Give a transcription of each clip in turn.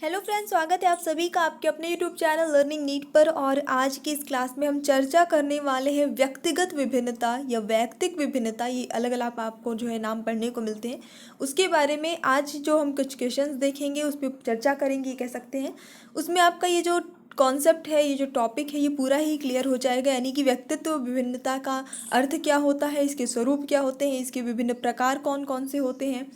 Hello friends, स्वागत है आप सभी का आपके अपने यूट्यूब चैनल लर्निंग नीट पर। और आज की इस क्लास में हम चर्चा करने वाले हैं व्यक्तिगत विभिन्नता या वैयक्तिक विभिन्नता। ये अलग अलग आपको जो है नाम पढ़ने को मिलते हैं, उसके बारे में आज जो हम कुछ क्वेश्चंस देखेंगे उस पर चर्चा करेंगे, ये कह सकते हैं। उसमें आपका ये जो कॉन्सेप्ट है, ये जो टॉपिक है, ये पूरा ही क्लियर हो जाएगा। यानी कि व्यक्तित्व विभिन्नता का अर्थ क्या होता है, इसके स्वरूप क्या होते हैं, इसके विभिन्न प्रकार कौन कौन से होते हैं,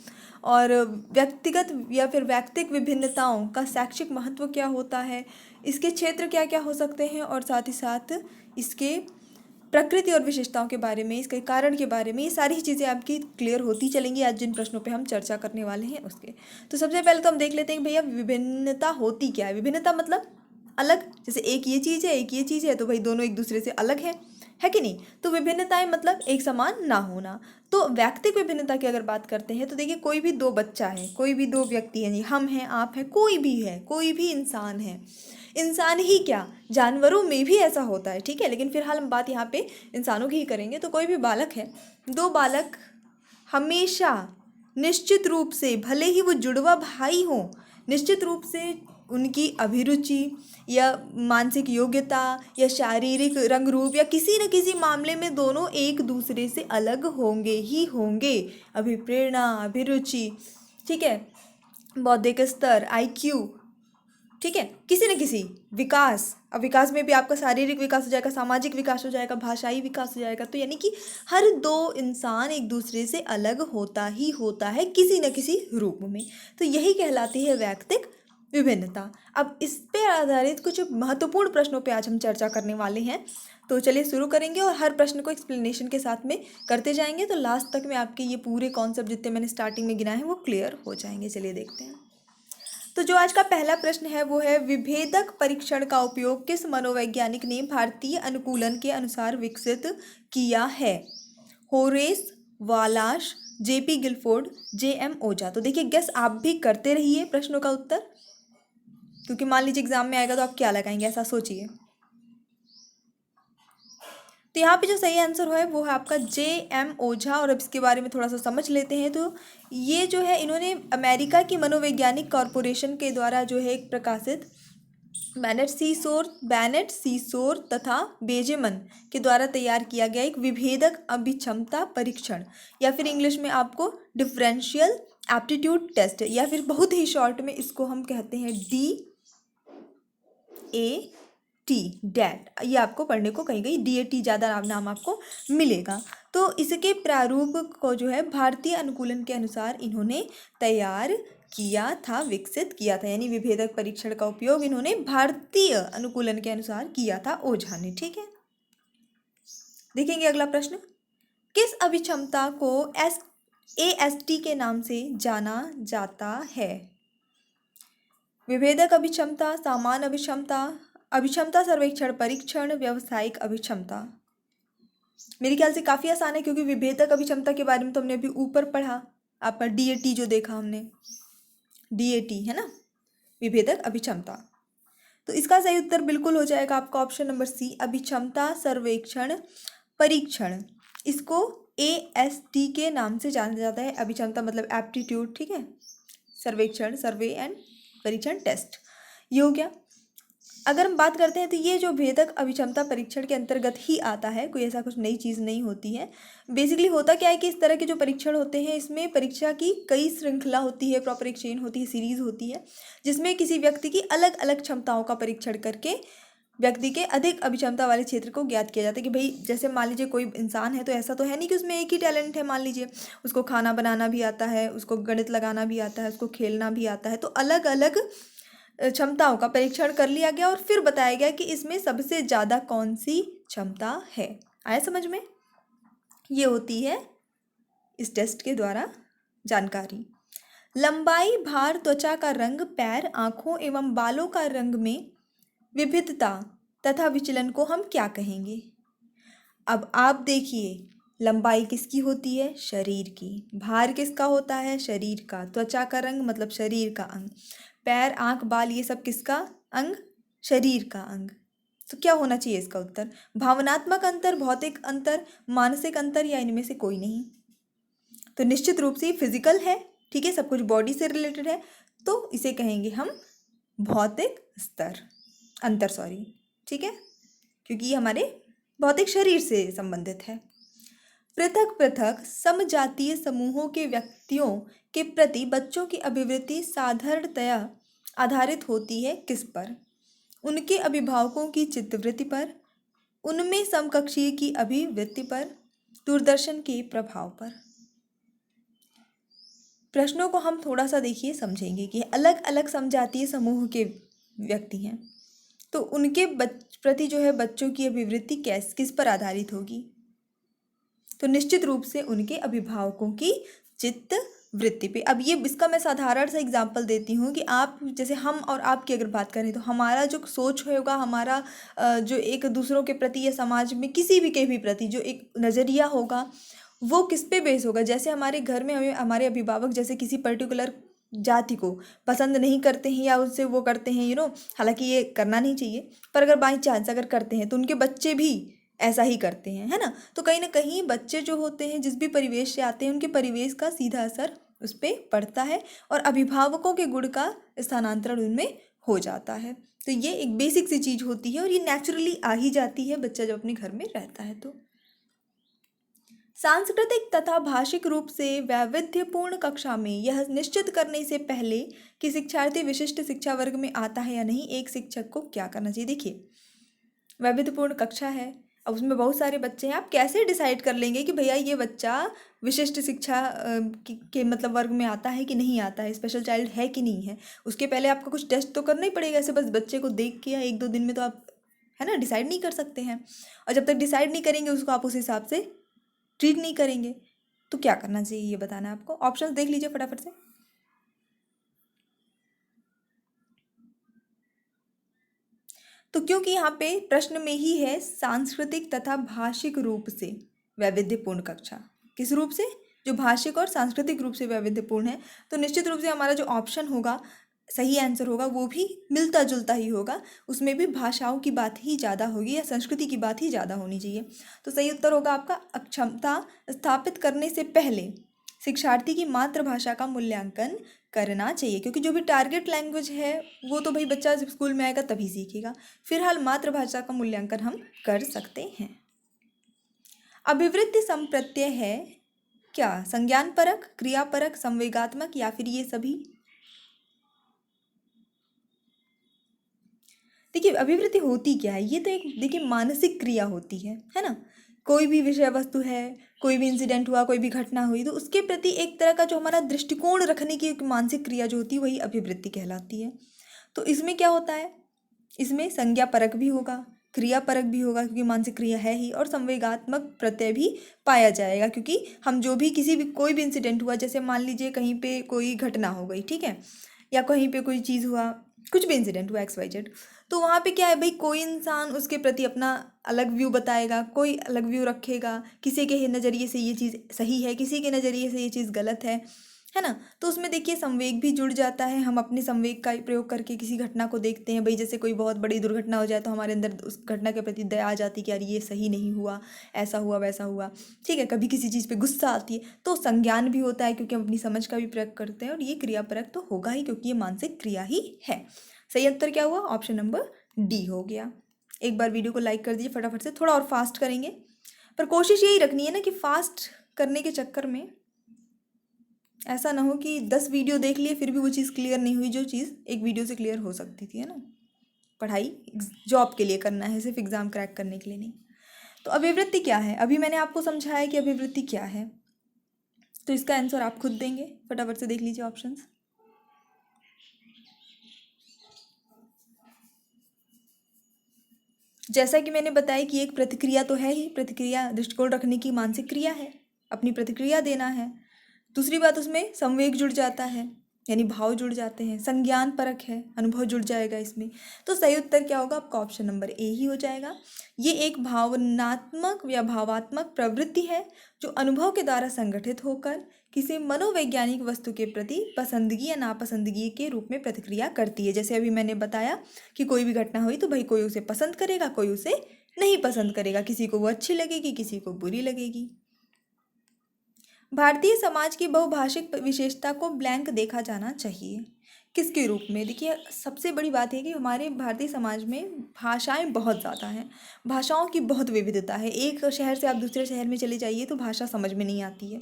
और व्यक्तिगत या फिर वैयक्तिक विभिन्नताओं का शैक्षिक महत्व क्या होता है, इसके क्षेत्र क्या क्या हो सकते हैं, और साथ ही साथ इसके प्रकृति और विशेषताओं के बारे में, इसके कारण के बारे में, ये सारी चीज़ें आपकी क्लियर होती चलेंगी आज जिन प्रश्नों पे हम चर्चा करने वाले हैं उसके। तो सबसे पहले तो हम देख लेते हैं कि भैया विभिन्नता होती क्या है। विभिन्नता मतलब अलग। जैसे एक ये चीज़ है, एक ये चीज़ है, तो भाई दोनों एक दूसरे से अलग है कि नहीं। तो विभिन्नताएं मतलब एक समान ना होना। तो वैयक्तिक विभिन्नता की अगर बात करते हैं तो देखिए, कोई भी दो बच्चा है, कोई भी दो व्यक्ति हैं, हम हैं, आप हैं, कोई भी है, कोई भी इंसान है। इंसान ही क्या, जानवरों में भी ऐसा होता है, ठीक है। लेकिन फिलहाल हम बात यहाँ पे इंसानों की ही करेंगे। तो कोई भी बालक है, दो बालक हमेशा निश्चित रूप से, भले ही वो जुड़वा भाई हों, निश्चित रूप से उनकी अभिरुचि या मानसिक योग्यता या शारीरिक रंग रूप या किसी न किसी मामले में दोनों एक दूसरे से अलग होंगे ही होंगे। अभिप्रेरणा, अभिरुचि, ठीक है, बौद्धिक स्तर, आईक्यू, ठीक है, किसी न किसी विकास। अब विकास में भी आपका शारीरिक विकास हो जाएगा, सामाजिक विकास हो जाएगा, भाषाई विकास हो जाएगा। तो यानी कि हर दो इंसान एक दूसरे से अलग होता ही होता है किसी न किसी रूप में। तो यही कहलाती है वैयक्तिक विभिन्नता। अब इस पे आधारित कुछ महत्वपूर्ण प्रश्नों पे आज हम चर्चा करने वाले हैं। तो चलिए शुरू करेंगे और हर प्रश्न को एक्सप्लेनेशन के साथ में करते जाएंगे, तो लास्ट तक में आपके ये पूरे कॉन्सेप्ट जितने मैंने स्टार्टिंग में गिनाए हैं वो क्लियर हो जाएंगे। चलिए देखते हैं। तो जो आज का पहला प्रश्न है वो है, विभेदक परीक्षण का उपयोग किस मनोवैज्ञानिक ने भारतीय अनुकूलन के अनुसार विकसित किया है? होरेस वालाश, जेपी गिलफोर्ड, जेएम ओझा। तो देखिए, गेस आप भी करते रहिए प्रश्नों का उत्तर, क्योंकि मान लीजिए एग्जाम में आएगा तो आप क्या लगाएंगे, ऐसा सोचिए। तो यहाँ पे जो सही आंसर है वो है आपका जेएम ओझा। और अब इसके बारे में थोड़ा सा समझ लेते हैं। तो ये जो है, इन्होंने अमेरिका की मनोवैज्ञानिक कॉरपोरेशन के द्वारा जो है एक प्रकाशित बैनेट सीसोर तथा बेजेमन के द्वारा तैयार किया गया एक विभेदक अभिक्षमता परीक्षण, या फिर इंग्लिश में आपको डिफरेंशियल एप्टीट्यूड टेस्ट, या फिर बहुत ही शॉर्ट में इसको हम कहते हैं DAT, डैट। ये आपको पढ़ने को कहीं कहीं DAT ज़्यादा नाम आपको मिलेगा। तो इसके प्रारूप को जो है भारतीय अनुकूलन के अनुसार इन्होंने तैयार किया था, विकसित किया था। यानी विभेदक परीक्षण का उपयोग इन्होंने भारतीय अनुकूलन के अनुसार किया था ओझा ने, ठीक है। देखेंगे अगला प्रश्न। किस अभिक्षमता को AST के नाम से जाना जाता है? विभेदक अभिक्षमता, सामान्य अभिक्षमता, अभिक्षमता सर्वेक्षण परीक्षण, व्यावसायिक अभिक्षमता। मेरे ख्याल से काफ़ी आसान है, क्योंकि विभेदक अभिक्षमता के बारे में तो हमने अभी ऊपर पढ़ा, आपका DAT जो देखा हमने, DAT है ना, विभेदक अभिक्षमता। तो इसका सही उत्तर बिल्कुल हो जाएगा आपका ऑप्शन नंबर सी, अभिक्षमता सर्वेक्षण परीक्षण। इसको AST के नाम से जाना जाता है। अभिक्षमता मतलब एप्टीट्यूड, ठीक है, सर्वेक्षण, सर्वे एंड परीक्षण, टेस्ट, ये हो गया। अगर हम बात करते हैं तो ये जो भेदक अभिक्षमता परीक्षण के अंतर्गत ही आता है, कोई ऐसा कुछ नई चीज़ नहीं होती है। बेसिकली होता क्या है कि इस तरह के जो परीक्षण होते हैं, इसमें परीक्षा की कई श्रृंखला होती है, प्रॉपर एक चेन होती है, सीरीज होती है, जिसमें किसी व्यक्ति की अलग अलग क्षमताओं का परीक्षण करके व्यक्ति के अधिक अभिक्षमता वाले क्षेत्र को ज्ञात किया जाता है। कि भाई जैसे मान लीजिए कोई इंसान है, तो ऐसा तो है नहीं कि उसमें एक ही टैलेंट है। मान लीजिए उसको खाना बनाना भी आता है, उसको गणित लगाना भी आता है, उसको खेलना भी आता है। तो अलग अलग क्षमताओं का परीक्षण कर लिया गया और फिर बताया गया कि इसमें सबसे ज़्यादा कौन सी क्षमता है। आया समझ में? ये होती है इस टेस्ट के द्वारा जानकारी। लंबाई, भार, त्वचा का रंग, पैर, आँखों एवं बालों का रंग में विविधता तथा विचलन को हम क्या कहेंगे? अब आप देखिए, लंबाई किसकी होती है? शरीर की। भार किसका होता है? शरीर का। त्वचा का रंग मतलब शरीर का अंग। पैर, आँख, बाल, ये सब किसका अंग? शरीर का अंग। तो क्या होना चाहिए इसका उत्तर? भावनात्मक अंतर, भौतिक अंतर, मानसिक अंतर, या इनमें से कोई नहीं? तो निश्चित रूप से फिजिकल है, ठीक है, सब कुछ बॉडी से रिलेटेड है, तो इसे कहेंगे हम भौतिक स्तर अंतर, सॉरी, ठीक है, क्योंकि ये हमारे भौतिक शरीर से संबंधित है। पृथक पृथक समजातीय समूहों के व्यक्तियों के प्रति बच्चों की अभिवृत्ति साधारणतया आधारित होती है किस पर? उनके अभिभावकों की चित्तवृत्ति पर, उनमें समकक्षीय की अभिवृत्ति पर, दूरदर्शन के प्रभाव पर। प्रश्नों को हम थोड़ा सा देखिए समझेंगे कि अलग अलग समजातीय समूह के व्यक्ति हैं, तो उनके प्रति जो है बच्चों की अभिवृत्ति किस पर आधारित होगी? तो निश्चित रूप से उनके अभिभावकों की चित्त वृत्ति पे। अब ये इसका मैं साधारण सा एग्जांपल देती हूँ कि आप जैसे हम और आपकी अगर बात करें तो हमारा जो सोच होगा, हमारा जो एक दूसरों के प्रति या समाज में किसी भी के भी प्रति जो एक नज़रिया होगा वो किस पे बेस होगा। जैसे हमारे घर में हमें हमारे अभिभावक जैसे किसी पर्टिकुलर जाति को पसंद नहीं करते हैं या उससे वो करते हैं, हालांकि ये करना नहीं चाहिए, पर अगर बाई चांस अगर करते हैं तो उनके बच्चे भी ऐसा ही करते हैं, है ना। तो कहीं ना कहीं बच्चे जो होते हैं जिस भी परिवेश से आते हैं उनके परिवेश का सीधा असर उस पर पड़ता है और अभिभावकों के गुण का स्थानांतरण उनमें हो जाता है। तो ये एक बेसिक सी चीज़ होती है और ये नेचुरली आ ही जाती है बच्चा जब अपने घर में रहता है। तो सांस्कृतिक तथा भाषिक रूप से वैविध्यपूर्ण कक्षा में यह निश्चित करने से पहले कि शिक्षार्थी विशिष्ट शिक्षा वर्ग में आता है या नहीं, एक शिक्षक को क्या करना चाहिए? देखिए, वैविध्यपूर्ण कक्षा है, अब उसमें बहुत सारे बच्चे हैं, आप कैसे डिसाइड कर लेंगे कि भैया ये बच्चा विशिष्ट शिक्षा के मतलब वर्ग में आता है कि नहीं आता है, स्पेशल चाइल्ड है कि नहीं है? उसके पहले आपको कुछ टेस्ट तो करना ही पड़ेगा। ऐसे बस बच्चे को देख के या एक दो दिन में तो आप, है ना, डिसाइड नहीं कर सकते हैं। और जब तक डिसाइड नहीं करेंगे उसको आप उस हिसाब से ट्रीट नहीं करेंगे। तो क्या करना चाहिए ये बताना है आपको। ऑप्शंस देख लीजिए फटाफट से। तो क्योंकि यहाँ पे प्रश्न में ही है सांस्कृतिक तथा भाषिक रूप से वैविध्यपूर्ण कक्षा, किस रूप से? जो भाषिक और सांस्कृतिक रूप से वैविध्यपूर्ण है। तो निश्चित रूप से हमारा जो ऑप्शन होगा, सही आंसर होगा, वो भी मिलता जुलता ही होगा। उसमें भी भाषाओं की बात ही ज़्यादा होगी या संस्कृति की बात ही ज़्यादा होनी चाहिए। तो सही उत्तर होगा आपका अक्षमता स्थापित करने से पहले शिक्षार्थी की मातृभाषा का मूल्यांकन करना चाहिए, क्योंकि जो भी टारगेट लैंग्वेज है वो तो भाई बच्चा जब स्कूल में आएगा तभी सीखेगा। फिलहाल मातृभाषा का मूल्यांकन हम कर सकते हैं। अभिवृत्ति संप्रत्यय है क्या? संज्ञान परक, क्रिया परक, संवेगात्मक या फिर ये सभी? देखिए, अभिवृत्ति होती क्या है? ये तो एक देखिए मानसिक क्रिया होती है ना। कोई भी विषय वस्तु है, कोई भी इंसिडेंट हुआ, कोई भी घटना हुई, तो उसके प्रति एक तरह का जो हमारा दृष्टिकोण रखने की एक मानसिक क्रिया जो होती है वही अभिवृत्ति कहलाती है। तो इसमें क्या होता है, इसमें संज्ञा परक भी होगा, क्रिया परक भी होगा क्योंकि मानसिक क्रिया है ही, और संवेगात्मक प्रत्यय भी पाया जाएगा क्योंकि हम जो भी किसी भी कोई भी इंसिडेंट हुआ, जैसे मान लीजिए कहीं पे कोई घटना हो गई, ठीक है, या कहीं पे कोई चीज़ हुआ, कुछ भी इंसिडेंट हुआ XYZ, तो वहाँ पे क्या है भाई, कोई इंसान उसके प्रति अपना अलग व्यू बताएगा, कोई अलग व्यू रखेगा, किसी के नज़रिए से ये चीज़ सही है, किसी के नज़रिए से ये चीज़ गलत है ना। तो उसमें देखिए संवेग भी जुड़ जाता है। हम अपने संवेग का प्रयोग करके किसी घटना को देखते हैं, भाई जैसे कोई बहुत बड़ी दुर्घटना हो जाए तो हमारे अंदर उस घटना के प्रति दया आ जाती है कि यार ये सही नहीं हुआ, ऐसा हुआ वैसा हुआ, ठीक है। कभी किसी चीज़ पे गुस्सा आती है तो संज्ञान भी होता है क्योंकि हम अपनी समझ का भी प्रयोग करते हैं, और ये क्रियापरक तो होगा ही क्योंकि ये मानसिक क्रिया ही है। सही उत्तर क्या हुआ? ऑप्शन नंबर डी हो गया। एक बार वीडियो को लाइक कर दीजिए फटाफट से, थोड़ा और फास्ट करेंगे, पर कोशिश यही रखनी है ना कि फास्ट करने के चक्कर में ऐसा ना हो कि 10 वीडियो देख लिए फिर भी वो चीज़ क्लियर नहीं हुई जो चीज़ एक वीडियो से क्लियर हो सकती थी, है ना। पढ़ाई जॉब के लिए करना है, सिर्फ एग्ज़ाम क्रैक करने के लिए नहीं। तो अभिवृत्ति क्या है? अभी मैंने आपको समझाया कि अभिवृत्ति क्या है, तो इसका आंसर आप खुद देंगे। फटाफट से देख लीजिए ऑप्शंस। जैसा कि मैंने बताया कि एक प्रतिक्रिया तो है ही, प्रतिक्रिया दृष्टिकोण रखने की मानसिक क्रिया है, अपनी प्रतिक्रिया देना है। दूसरी बात, उसमें संवेग जुड़ जाता है यानी भाव जुड़ जाते हैं, संज्ञान परक है, अनुभव जुड़ जाएगा इसमें। तो सही उत्तर क्या होगा आपका? ऑप्शन नंबर ए ही हो जाएगा। ये एक भावनात्मक या भावात्मक प्रवृत्ति है जो अनुभव के द्वारा संगठित होकर किसी मनोवैज्ञानिक वस्तु के प्रति पसंदगी या नापसंदगी के रूप में प्रतिक्रिया करती है। जैसे अभी मैंने बताया कि कोई भी घटना हुई तो भाई कोई उसे पसंद करेगा, कोई उसे नहीं पसंद करेगा, किसी को वो अच्छी लगेगी, किसी को बुरी लगेगी। भारतीय समाज की बहुभाषिक विशेषता को ब्लैंक देखा जाना चाहिए। किसके रूप में? देखिए, सबसे बड़ी बात है कि हमारे भारतीय समाज में भाषाएँ बहुत ज़्यादा हैं। भाषाओं की बहुत विविधता है। एक शहर से आप दूसरे शहर में चले जाइए तो भाषा समझ में नहीं आती है।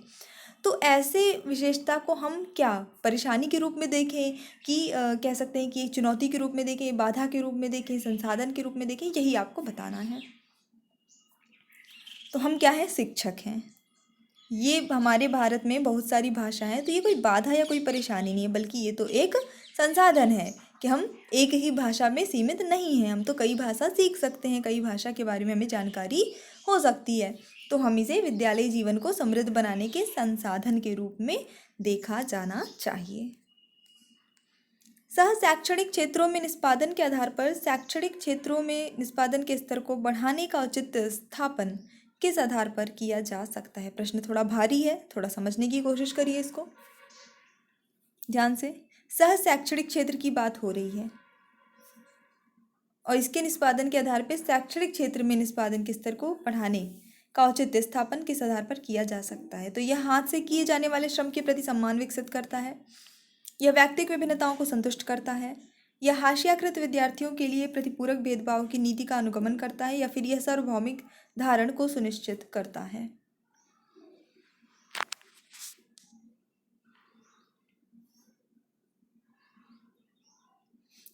तो ऐसे विशेषता को हम क्या परेशानी के रूप में देखें कि कह सकते हैं कि एक चुनौती के रूप में देखें, बाधा के रूप में देखें, संसाधन के रूप में देखें, यही आपको बताना है। तो हम क्या हैं? शिक्षक हैं। ये हमारे भारत में बहुत सारी भाषाएं हैं, तो ये कोई बाधा या कोई परेशानी नहीं है, बल्कि ये तो एक संसाधन है कि हम एक ही भाषा में सीमित नहीं हैं। हम तो कई भाषा सीख सकते हैं, कई भाषा के बारे में हमें जानकारी हो सकती है। तो हम इसे विद्यालय जीवन को समृद्ध बनाने के संसाधन के रूप में देखा जाना चाहिए। सह शैक्षणिक क्षेत्रों में निष्पादन के आधार पर शैक्षणिक क्षेत्रों में निष्पादन के स्तर को बढ़ाने का उचित स्थापन किस आधार पर किया जा सकता है? प्रश्न थोड़ा भारी है, थोड़ा समझने की कोशिश करिए इसको ध्यान से। सह शैक्षणिक क्षेत्र की बात हो रही है और इसके निष्पादन के आधार पर शैक्षणिक क्षेत्र में निष्पादन के स्तर को बढ़ाने का उचित स्थापन किस आधार पर किया जा सकता है? तो यह हाथ से किए जाने वाले श्रम के प्रति सम्मान विकसित करता है, यह व्यक्तिगत विभिन्नताओं को संतुष्ट करता है, यह हाशियाकृत विद्यार्थियों के लिए प्रतिपूरक भेदभाव की नीति का अनुगमन करता है, या फिर यह सार्वभौमिक धारण को सुनिश्चित करता है।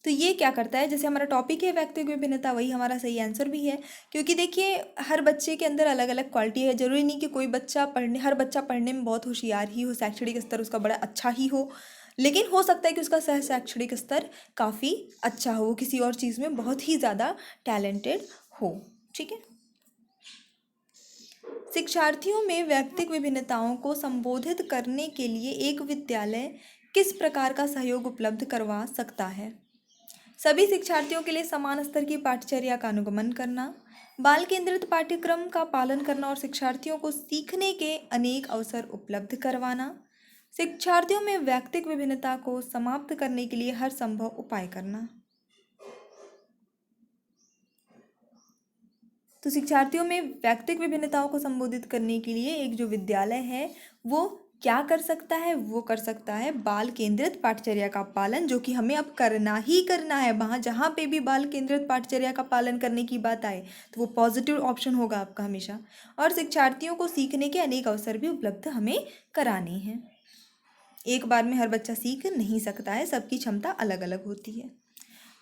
तो ये क्या करता है? जैसे हमारा टॉपिक है व्यक्तिगत विभिन्नता, वही हमारा सही आंसर भी है, क्योंकि देखिए हर बच्चे के अंदर अलग अलग क्वालिटी है। जरूरी नहीं कि कोई बच्चा हर बच्चा पढ़ने में बहुत होशियार ही हो, शैक्षणिक स्तर उसका बड़ा अच्छा ही हो, लेकिन हो सकता है कि उसका सह शैक्षणिक स्तर काफ़ी अच्छा हो, वो किसी और चीज़ में बहुत ही ज़्यादा टैलेंटेड हो। ठीक है। शिक्षार्थियों में व्यक्तिगत विभिन्नताओं को संबोधित करने के लिए एक विद्यालय किस प्रकार का सहयोग उपलब्ध करवा सकता है? सभी शिक्षार्थियों के लिए समान स्तर की पाठचर्या का अनुगमन करना, बाल केंद्रित पाठ्यक्रम का पालन करना और शिक्षार्थियों को सीखने के अनेक अवसर उपलब्ध करवाना, शिक्षार्थियों में व्यक्तिगत विभिन्नता को समाप्त करने के लिए हर संभव उपाय करना। तो शिक्षार्थियों में व्यक्तिगत विभिन्नताओं को संबोधित करने के लिए एक जो विद्यालय है वो क्या कर सकता है? वो कर सकता है बाल केंद्रित पाठचर्या का पालन, जो कि हमें अब करना ही करना है। वहाँ जहाँ पे भी बाल केंद्रित पाठचर्या का पालन करने की बात आए तो वो पॉजिटिव ऑप्शन होगा आपका हमेशा। और शिक्षार्थियों को सीखने के अनेक अवसर भी उपलब्ध हमें कराने हैं। एक बार में हर बच्चा सीख नहीं सकता है, सबकी क्षमता अलग अलग होती है।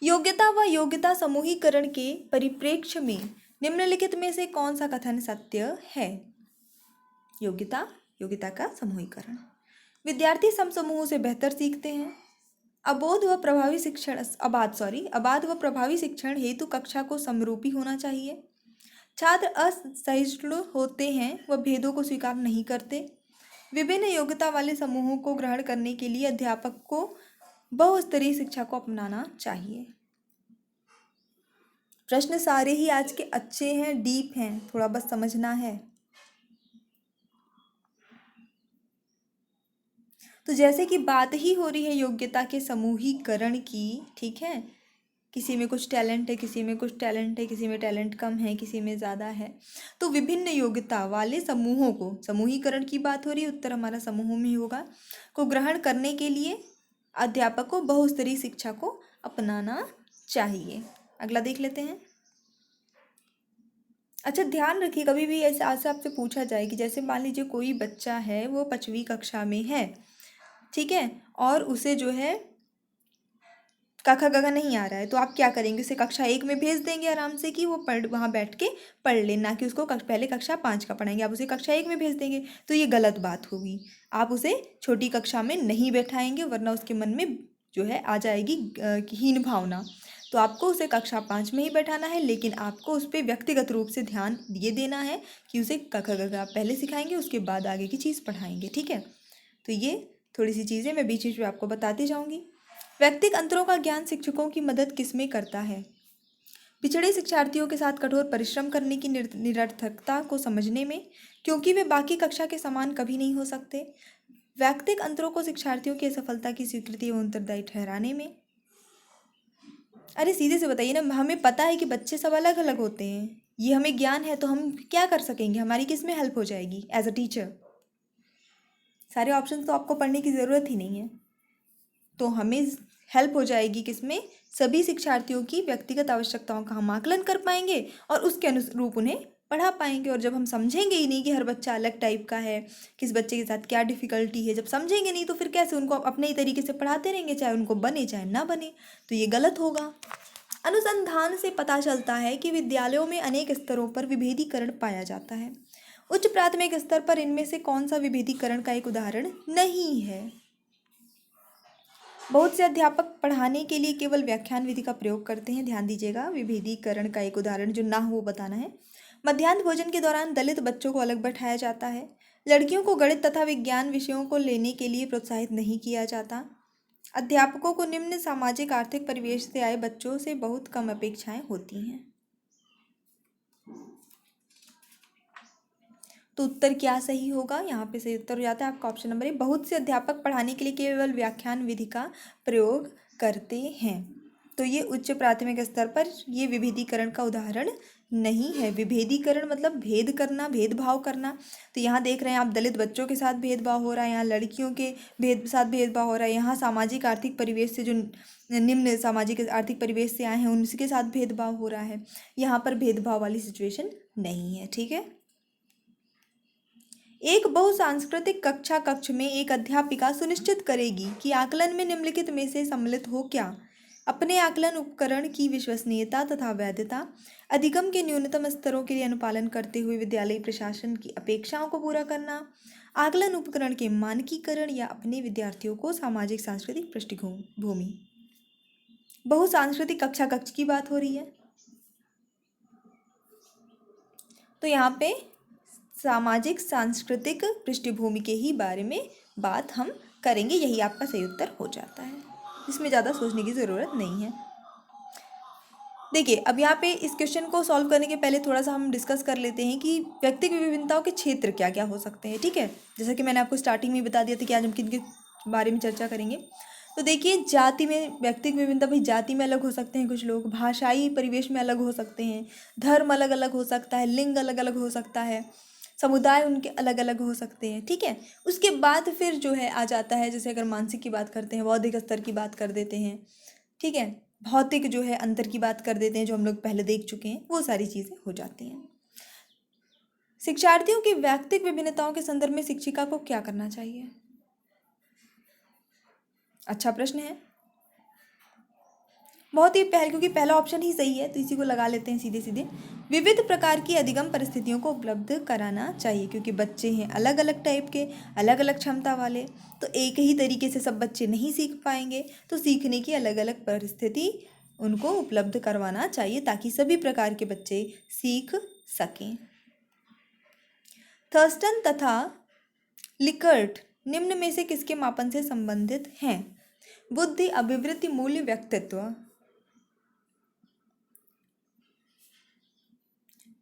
योग्यता व योग्यता समूहीकरण के परिप्रेक्ष्य में निम्नलिखित में से कौन सा कथन सत्य है? योग्यता का समूहीकरण। विद्यार्थी समूह से बेहतर सीखते हैं। अबाध व प्रभावी शिक्षण हेतु कक्षा को समरूपी होना चाहिए। छात्र असहिष्णु होते हैं व भेदों को स्वीकार नहीं करते। विभिन्न योग्यता वाले समूहों को ग्रहण करने के लिए अध्यापक को बहुस्तरीय शिक्षा को अपनाना चाहिए। प्रश्न सारे ही आज के अच्छे हैं, डीप हैं, थोड़ा बस समझना है। तो जैसे कि बात ही हो रही है योग्यता के समूहीकरण की, ठीक है, किसी में कुछ टैलेंट है, किसी में कुछ टैलेंट है, किसी में टैलेंट कम है, किसी में ज़्यादा है, तो विभिन्न योग्यता वाले समूहों को, समूहीकरण की बात हो रही है, उत्तर हमारा समूह में ही होगा, को ग्रहण करने के लिए अध्यापक को बहुस्तरीय शिक्षा को अपनाना चाहिए। अगला देख लेते हैं। अच्छा, ध्यान रखिए, कभी भी ऐसे आज से आपसे पूछा जाए कि जैसे मान लीजिए कोई बच्चा है, वो 5वीं कक्षा में है, ठीक है, और उसे जो है क ख ग घ नहीं आ रहा है, तो आप क्या करेंगे? उसे कक्षा 1 में भेज देंगे आराम से कि वो वहाँ बैठ के पढ़ ले, ना कि उसको पहले कक्षा 5 का पढ़ाएंगे, आप उसे कक्षा 1 में भेज देंगे, तो ये गलत बात होगी। आप उसे छोटी कक्षा में नहीं बैठाएंगे, वरना उसके मन में जो है आ जाएगी हीन भावना। तो आपको उसे कक्षा 5 में ही बैठाना है, लेकिन आपको उस पर व्यक्तिगत रूप से ध्यान ये देना है कि उसे क ख ग घ आप पहले सिखाएंगे, उसके बाद आगे की चीज़ पढ़ाएंगे। ठीक है, तो ये थोड़ी सी चीज़ें मैं बीच बीच में आपको बताती जाऊँगी। व्यक्तिगत अंतरों का ज्ञान शिक्षकों की मदद किसमें करता है? पिछड़े शिक्षार्थियों के साथ कठोर परिश्रम करने की निरर्थकता को समझने में, क्योंकि वे बाकी कक्षा के समान कभी नहीं हो सकते। व्यक्तिगत अंतरों को शिक्षार्थियों की असफलता की स्वीकृति एवं उत्तरदायी ठहराने में। अरे सीधे से बताइए ना, हमें पता है कि बच्चे सब अलग अलग होते हैं, ये हमें ज्ञान है, तो हम क्या कर सकेंगे? हमारी किस में हेल्प हो जाएगी एज अ टीचर? सारे ऑप्शन तो आपको पढ़ने की ज़रूरत ही नहीं है, तो हमें हेल्प हो जाएगी किसमें, सभी शिक्षार्थियों की व्यक्तिगत आवश्यकताओं का हम आकलन कर पाएंगे और उसके अनुरूप उन्हें पढ़ा पाएंगे। और जब हम समझेंगे ही नहीं कि हर बच्चा अलग टाइप का है, किस बच्चे के साथ क्या डिफिकल्टी है, जब समझेंगे नहीं तो फिर कैसे उनको अपने ही तरीके से पढ़ाते रहेंगे, चाहे उनको बने चाहे ना बने, तो ये गलत होगा। अनुसंधान से पता चलता है कि विद्यालयों में अनेक स्तरों पर विभेदीकरण पाया जाता है। उच्च प्राथमिक स्तर पर इनमें से कौन सा विभेदीकरण का एक उदाहरण नहीं है। बहुत से अध्यापक पढ़ाने के लिए केवल व्याख्यान विधि का प्रयोग करते हैं। ध्यान दीजिएगा, विभेदीकरण का एक उदाहरण जो ना हो वो बताना है। मध्याह्न भोजन के दौरान दलित बच्चों को अलग बैठाया जाता है। लड़कियों को गणित तथा विज्ञान विषयों को लेने के लिए प्रोत्साहित नहीं किया जाता। अध्यापकों को निम्न सामाजिक आर्थिक परिवेश से आए बच्चों से बहुत कम अपेक्षाएं होती हैं। तो उत्तर क्या सही होगा, यहाँ पे सही उत्तर हो जाता है आपका ऑप्शन नंबर ए। बहुत से अध्यापक पढ़ाने के लिए केवल व्याख्यान विधि का प्रयोग करते हैं। तो ये उच्च प्राथमिक स्तर पर ये विभेदीकरण का उदाहरण नहीं है। विभेदीकरण मतलब भेद करना, भेदभाव करना। तो यहाँ देख रहे हैं आप, दलित बच्चों के साथ भेदभाव हो रहा है, यहाँ लड़कियों के साथ भेदभाव हो रहा है, यहाँ सामाजिक आर्थिक परिवेश से जो निम्न सामाजिक आर्थिक परिवेश से आए हैं उनके साथ भेदभाव हो रहा है। यहाँ पर भेदभाव वाली सिचुएशन नहीं है। ठीक है। एक बहुसांस्कृतिक कक्षा कक्ष में एक अध्यापिका सुनिश्चित करेगी कि आकलन में निम्नलिखित में से सम्मिलित हो क्या। अपने आकलन उपकरण की विश्वसनीयता तथा वैधता, अधिगम के न्यूनतम स्तरों के लिए अनुपालन करते हुए विद्यालय प्रशासन की अपेक्षाओं को पूरा करना, आकलन उपकरण के मानकीकरण या अपने विद्यार्थियों को सामाजिक सांस्कृतिक पृष्ठभूमि। बहुसांस्कृतिक कक्षा कक्ष की बात हो रही है, तो यहाँ पे सामाजिक सांस्कृतिक पृष्ठभूमि के ही बारे में बात हम करेंगे। यही आपका सही उत्तर हो जाता है, इसमें ज़्यादा सोचने की ज़रूरत नहीं है। देखिए, अब यहाँ पे इस क्वेश्चन को सॉल्व करने के पहले थोड़ा सा हम डिस्कस कर लेते हैं कि व्यक्तिगत विभिन्नताओं के क्षेत्र क्या क्या हो सकते हैं। ठीक है, जैसा कि मैंने आपको स्टार्टिंग में बता दिया था कि आज हम किन के बारे में चर्चा करेंगे। तो देखिए, जाति में व्यक्तिगत विभिन्नता, भाई जाति में अलग हो सकते हैं कुछ लोग, भाषाई परिवेश में अलग हो सकते हैं, धर्म अलग अलग हो सकता है, लिंग अलग अलग हो सकता है, समुदाय उनके अलग अलग हो सकते हैं। ठीक है, उसके बाद फिर जो है आ जाता है, जैसे अगर मानसिक की बात करते हैं, बौद्धिक स्तर की बात कर देते हैं। ठीक है, भौतिक जो है अंतर की बात कर देते हैं, जो हम लोग पहले देख चुके हैं, वो सारी चीज़ें हो जाती हैं। शिक्षार्थियों की व्यक्तिगत विभिन्नताओं के संदर्भ में शिक्षिका को क्या करना चाहिए? अच्छा प्रश्न है, बहुत ही क्योंकि पहला ऑप्शन ही सही है तो इसी को लगा लेते हैं सीधे सीधे। विविध प्रकार की अधिगम परिस्थितियों को उपलब्ध कराना चाहिए, क्योंकि बच्चे हैं अलग अलग टाइप के, अलग अलग क्षमता वाले, तो एक ही तरीके से सब बच्चे नहीं सीख पाएंगे, तो सीखने की अलग अलग परिस्थिति उनको उपलब्ध करवाना चाहिए ताकि सभी प्रकार के बच्चे सीख सकें। थर्स्टन तथा लिकर्ट निम्न में से किसके मापन से संबंधित हैं? बुद्धि, अभिवृत्ति, मूल्य, व्यक्तित्व।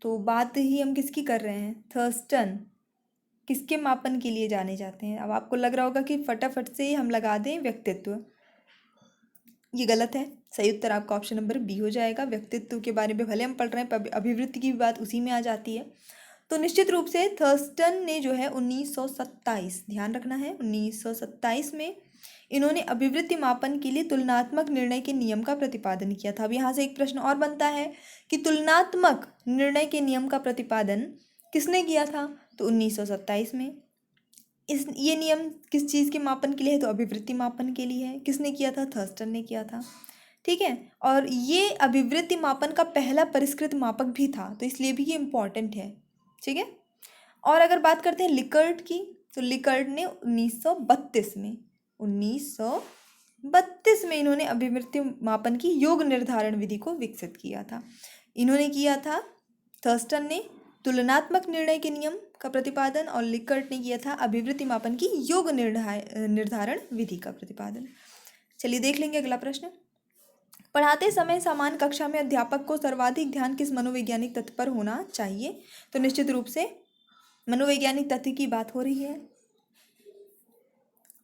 तो बात ही हम किसकी कर रहे हैं? थर्स्टन किसके मापन के लिए जाने जाते हैं? अब आपको लग रहा होगा कि फटाफट से ही हम लगा दें व्यक्तित्व, ये गलत है। सही उत्तर आपका ऑप्शन नंबर बी हो जाएगा। व्यक्तित्व के बारे में भले हम पढ़ रहे हैं, अभिवृत्ति की भी बात उसी में आ जाती है। तो निश्चित रूप से थर्स्टन ने जो है 1927, ध्यान रखना है, 1927 में इन्होंने अभिवृत्ति मापन के लिए तुलनात्मक निर्णय के नियम का प्रतिपादन किया था। अब यहाँ से एक प्रश्न और बनता है कि तुलनात्मक निर्णय के नियम का प्रतिपादन किसने किया था? तो 1927 में। ये नियम किस चीज़ के मापन के लिए है? तो अभिवृत्ति मापन के लिए है। किसने किया था? थर्स्टन ने किया था। ठीक है, और ये अभिवृत्ति मापन का पहला परिष्कृत मापक भी था, तो इसलिए भी ये इम्पॉर्टेंट है। ठीक है, और अगर बात करते हैं लिकर्ट की, तो लिकर्ट ने 1932 में इन्होंने अभिवृत्ति मापन की योग निर्धारण विधि को विकसित किया था। इन्होंने किया था थर्स्टन ने तुलनात्मक निर्णय के नियम का प्रतिपादन, और लिकर्ट ने किया था अभिवृत्ति मापन की योग निर्धारण विधि का प्रतिपादन। चलिए देख लेंगे अगला प्रश्न। पढ़ाते समय समान कक्षा में अध्यापक को सर्वाधिक ध्यान किस मनोवैज्ञानिक तथ्य पर होना चाहिए? तो निश्चित रूप से मनोवैज्ञानिक तथ्य की बात हो रही है,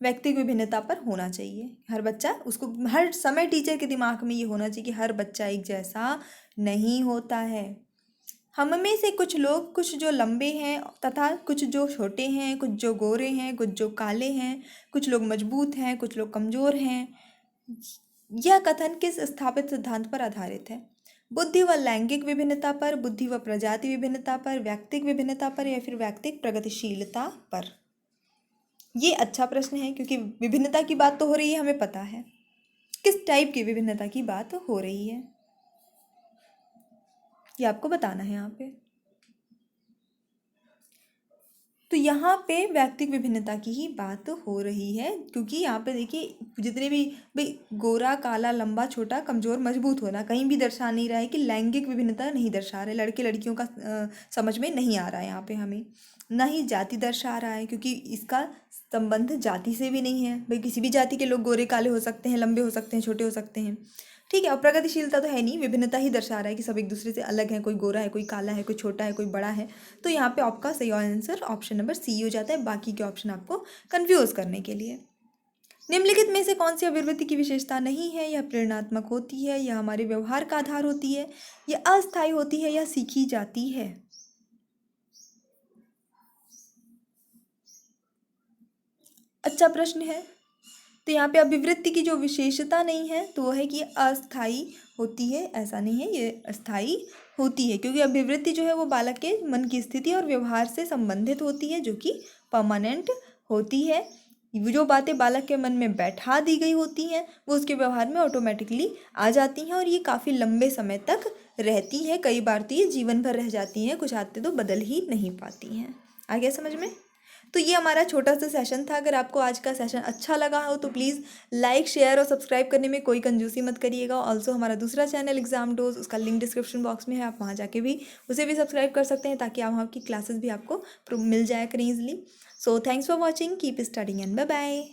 व्यक्तिगत विभिन्नता पर होना चाहिए। हर बच्चा, उसको हर समय टीचर के दिमाग में ये होना चाहिए कि हर बच्चा एक जैसा नहीं होता है। हम में से कुछ लोग, कुछ जो लंबे हैं तथा कुछ जो छोटे हैं, कुछ जो गोरे हैं, कुछ जो काले हैं, कुछ लोग मजबूत हैं, कुछ लोग कमज़ोर हैं, यह कथन किस स्थापित सिद्धांत पर आधारित है? बुद्धि व लैंगिक विभिन्नता पर, बुद्धि व प्रजाति विभिन्नता पर, व्यक्तिक विभिन्नता पर या फिर व्यक्तिक प्रगतिशीलता पर? ये अच्छा प्रश्न है क्योंकि विभिन्नता की बात तो हो रही है, हमें पता है किस टाइप की विभिन्नता की बात हो रही है, ये आपको बताना है यहाँ पे। तो यहाँ पे व्यक्तिक विभिन्नता की ही बात हो रही है, क्योंकि यहाँ पे देखिए जितने भी भाई गोरा काला लंबा छोटा कमजोर मजबूत होना कहीं भी दर्शा नहीं रहा है कि लैंगिक विभिन्नता नहीं दर्शा रहा है, लड़के लड़कियों का समझ में नहीं आ रहा है यहाँ पे हमें, ना ही जाति दर्शा रहा है क्योंकि इसका संबंध जाति से भी नहीं है, भाई किसी भी जाति के लोग गोरे काले हो सकते हैं, लंबे हो सकते हैं, छोटे हो सकते हैं, ठीक है। और प्रगतिशीलता तो है नहीं, विभिन्नता ही दर्शा रहा है कि सब एक दूसरे से अलग है, कोई गोरा है, कोई काला है, कोई छोटा है, कोई बड़ा है। तो यहाँ पे आपका सही आंसर ऑप्शन नंबर सी हो जाता है, बाकी के ऑप्शन आपको कंफ्यूज करने के लिए। निम्नलिखित में से कौन सी अभिवृत्ति की विशेषता नहीं है? यह प्रेरणात्मक होती है, यह हमारे व्यवहार का आधार होती है, यह अस्थायी होती है, यह सीखी जाती है। अच्छा प्रश्न है। तो यहाँ पे अभिवृत्ति की जो विशेषता नहीं है तो वो है कि ये अस्थायी होती है, ऐसा नहीं है, ये अस्थायी होती है, क्योंकि अभिवृत्ति जो है वो बालक के मन की स्थिति और व्यवहार से संबंधित होती है, जो कि परमानेंट होती है। जो बातें बालक के मन में बैठा दी गई होती हैं वो उसके व्यवहार में ऑटोमेटिकली आ जाती हैं और ये काफ़ी लंबे समय तक रहती है, कई बार तो ये जीवन भर रह जाती हैं, कुछ आदतें तो बदल ही नहीं पाती हैं। आ गया समझ में? तो ये हमारा छोटा सा सेशन था। अगर आपको आज का सेशन अच्छा लगा हो तो प्लीज़ लाइक शेयर और सब्सक्राइब करने में कोई कंजूसी मत करिएगा। ऑल्सो हमारा दूसरा चैनल एग्जाम डोज, उसका लिंक डिस्क्रिप्शन बॉक्स में है, आप वहाँ जाके भी उसे भी सब्सक्राइब कर सकते हैं ताकि आप वहाँ की क्लासेस भी आपको मिल जाया करें easily. So thanks for watching, keep studying and bye bye.